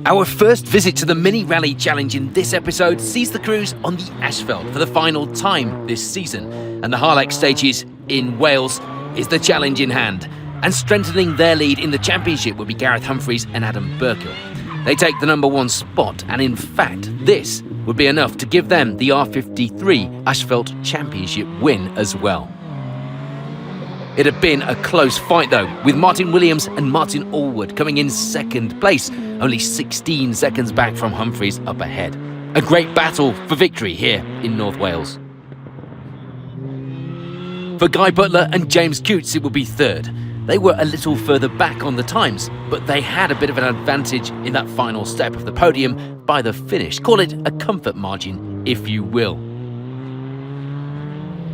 Our first visit to the Mini Rally Challenge in this episode sees the crews on the asphalt for the final time this season, and the Harlech stages in Wales is the challenge in hand. And strengthening their lead in the championship will be Gareth Humphries and Adam Burkill. They take the number 1 spot, and in fact, this would be enough to give them the R53 Asphalt Championship win as well. It had been a close fight though, with Martin Williams and Martin Allwood coming in second place, only 16 seconds back from Humphries up ahead. A great battle for victory here in North Wales. For Guy Butler and James Coutts, it would be third. They were a little further back on the times, but they had a bit of an advantage in that final step of the podium by the finish. Call it a comfort margin, if you will.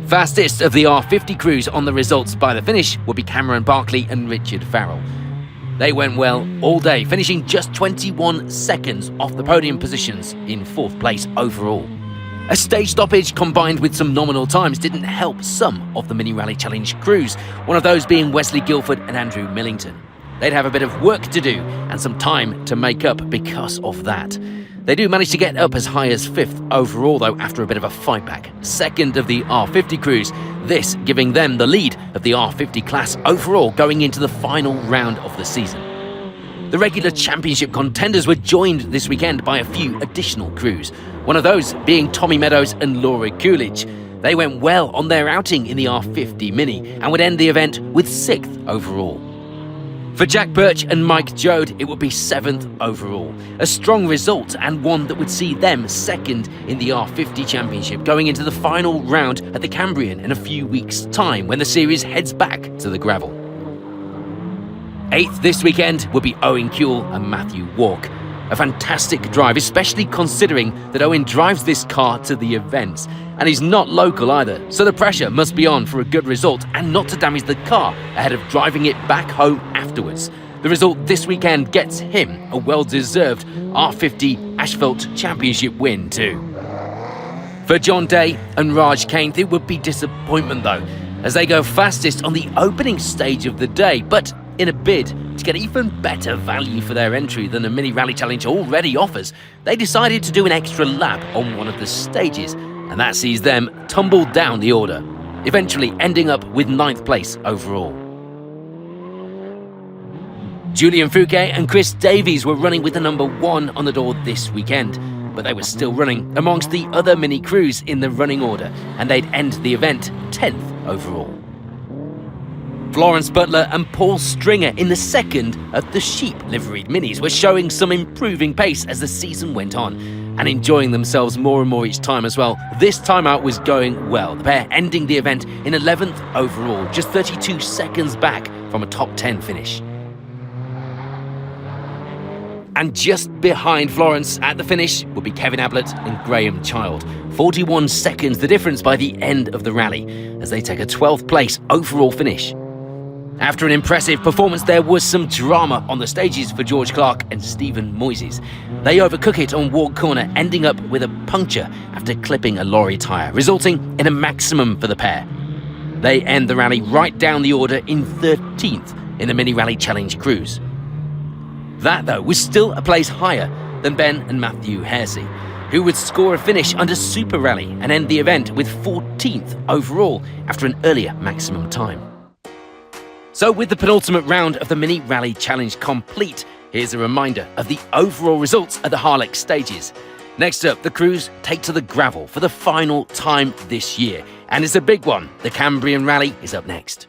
Fastest of the R50 crews on the results by the finish would be Cameron Barkley and Richard Farrell. They went well all day, finishing just 21 seconds off the podium positions in 4th place overall. A stage stoppage combined with some nominal times didn't help some of the Mini Rally Challenge crews, one of those being Wesley Guilford and Andrew Millington. They'd have a bit of work to do and some time to make up because of that. They do manage to get up as high as 5th overall though after a bit of a fight back. Second of the R50 crews, this giving them the lead of the R50 class overall going into the final round of the season. The regular championship contenders were joined this weekend by a few additional crews, one of those being Tommy Meadows and Laura Coolidge. They went well on their outing in the R50 Mini and would end the event with 6th overall. For Jack Birch and Mike Jode, it would be 7th overall. A strong result and one that would see them 2nd in the R50 Championship going into the final round at the Cambrian in a few weeks' time when the series heads back to the gravel. 8th this weekend will be Owen Kuehl and Matthew Walk. A fantastic drive, especially considering that Owen drives this car to the events, and he's not local either, so the pressure must be on for a good result and not to damage the car ahead of driving it back home afterwards. The result this weekend gets him a well-deserved R50 Asphalt Championship win too. For John Day and Raj Kainth, it would be disappointment though, as they go fastest on the opening stage of the day, but in a bid to get even better value for their entry than the Mini Rally Challenge already offers, they decided to do an extra lap on one of the stages, and that sees them tumble down the order, eventually ending up with 9th place overall. Julian Fouquet and Chris Davies were running with the number 1 on the door this weekend, but they were still running amongst the other mini crews in the running order, and they'd end the event 10th overall. Florence Butler and Paul Stringer in the 2nd of the Sheep liveried minis were showing some improving pace as the season went on and enjoying themselves more and more each time as well. This time out was going well, the pair ending the event in 11th overall, just 32 seconds back from a top 10 finish. And just behind Florence at the finish would be Kevin Ablett and Graham Child. 41 seconds the difference by the end of the rally as they take a 12th place overall finish. After an impressive performance, there was some drama on the stages for George Clark and Stephen Moises. They overcook it on Ward Corner, ending up with a puncture after clipping a lorry tyre, resulting in a maximum for the pair. They end the rally right down the order in 13th in the Mini Rally Challenge crews. That, though, was still a place higher than Ben and Matthew Hersey, who would score a finish under Super Rally and end the event with 14th overall after an earlier maximum time. So with the penultimate round of the Mini Rally Challenge complete, here's a reminder of the overall results at the Harlech stages. Next up, the crews take to the gravel for the final time this year, and it's a big one. The Cambrian Rally is up next.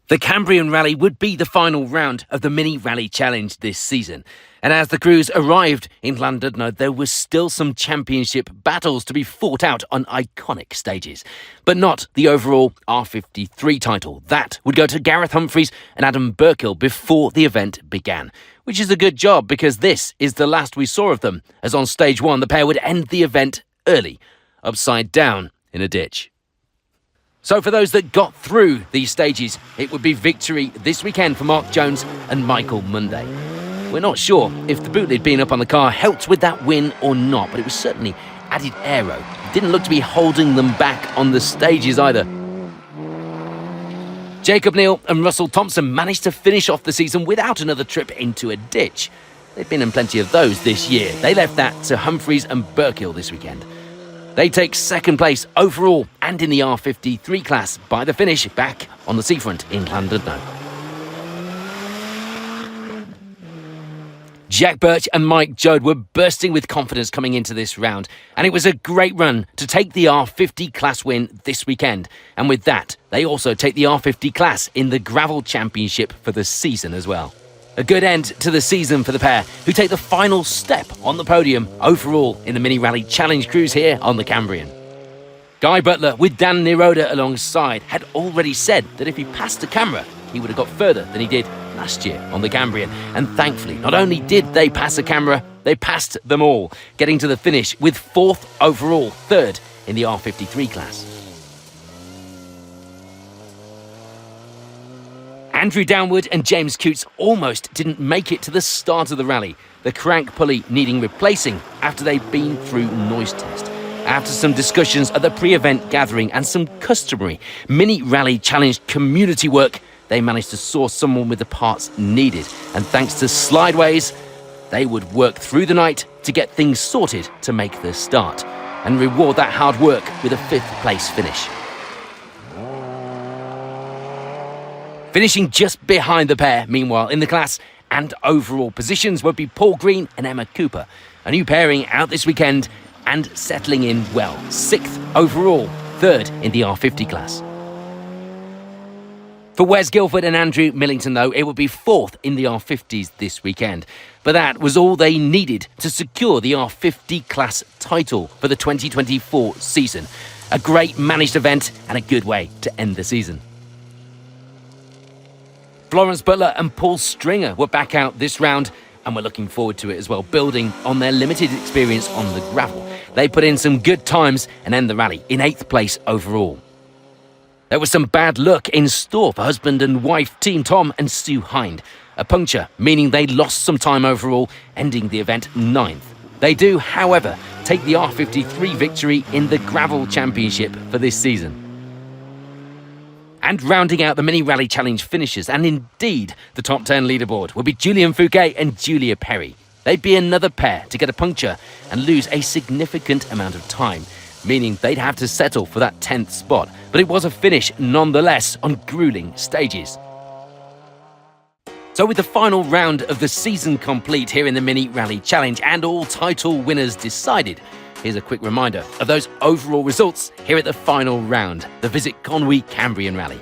The Cambrian Rally would be the final round of the Mini Rally Challenge this season. And as the crews arrived in Llandudno, there was still some championship battles to be fought out on iconic stages. But not the overall R53 title. That would go to Gareth Humphries and Adam Burkill before the event began. Which is a good job because this is the last we saw of them, as on stage 1 the pair would end the event early, upside down in a ditch. So for those that got through these stages, it would be victory this weekend for Mark Jones and Michael Munday. We're not sure if the boot lid being up on the car helped with that win or not, but it was certainly added aero. It didn't look to be holding them back on the stages either. Jacob Neal and Russell Thompson managed to finish off the season without another trip into a ditch. They've been in plenty of those this year. They left that to Humphreys and Burkill this weekend. They take second place overall and in the R53 class by the finish back on the seafront in Llandudno. Jack Birch and Mike Jode were bursting with confidence coming into this round, and it was a great run to take the R50 class win this weekend. And with that, they also take the R50 class in the Gravel Championship for the season as well. A good end to the season for the pair, who take the final step on the podium overall in the Mini Rally Challenge Cruise here on the Cambrian. Guy Butler, with Dan Niroda alongside, had already said that if he passed the camera, he would have got further than he did last year on the Cambrian. And thankfully, not only did they pass the camera, they passed them all, getting to the finish with 4th overall, 3rd in the R53 class. Andrew Downward and James Cootes almost didn't make it to the start of the rally, the crank pulley needing replacing after they'd been through noise test. After some discussions at the pre-event gathering and some customary Mini Rally Challenge community work, they managed to source someone with the parts needed. And thanks to Slideways, they would work through the night to get things sorted to make the start and reward that hard work with a 5th place finish. Finishing just behind the pair, meanwhile, in the class and overall positions would be Paul Green and Emma Cooper. A new pairing out this weekend and settling in well. 6th overall, 3rd in the R50 class. For Wes Guilford and Andrew Millington, though, it would be 4th in the R50s this weekend. But that was all they needed to secure the R50 class title for the 2024 season. A great managed event and a good way to end the season. Florence Butler and Paul Stringer were back out this round, and we're looking forward to it as well, building on their limited experience on the gravel. They put in some good times and end the rally in 8th place overall. There was some bad luck in store for husband and wife team Tom and Sue Hind. A puncture, meaning they lost some time overall, ending the event 9th. They do, however, take the R53 victory in the Gravel Championship for this season. And rounding out the Mini Rally Challenge finishers, and indeed the top 10 leaderboard, will be Julian Fouquet and Julia Perry. They'd be another pair to get a puncture and lose a significant amount of time, meaning they'd have to settle for that 10th spot. But it was a finish nonetheless on grueling stages. So with the final round of the season complete here in the Mini Rally Challenge and all title winners decided, here's a quick reminder of those overall results here at the final round, the Visit Conwy Cambrian Rally.